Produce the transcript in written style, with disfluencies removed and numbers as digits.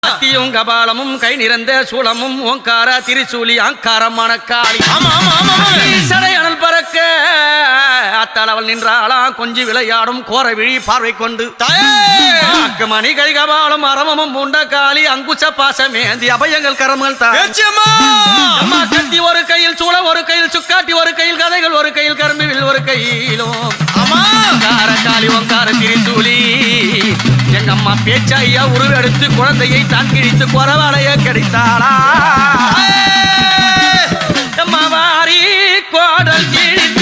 கத்தியும் கபாலமும் கை நிறந்த சூளமும் ஓங்கார திரிசூலி அங்காரமான காளி சடையனல் பறக்க அத்தளவல் நின்றாளாம் கொஞ்சி விளையாடும் கோர விழி பார்வை கொண்டு மணி கை கபாலம் அரவமும் பூண்ட காளி அங்குச்ச பாசமேந்தி அபயங்கள் கரமல் தாம்மா கத்தி ஒரு கையில் சூள ஒரு கையில் சுக்காட்டி ஒரு கையில் கதைகள் ஒரு கையில் கரும்பிவில் ஒரு கையிலும் காளி ஓங்கார திரிசூலி எங்க அம்மா பேச்சாயா உருவெடுத்து குழந்தையை தான் கிழித்து குறவாளைய கிடைத்தாளா அம்மா வாரி கோடல் கிழித்து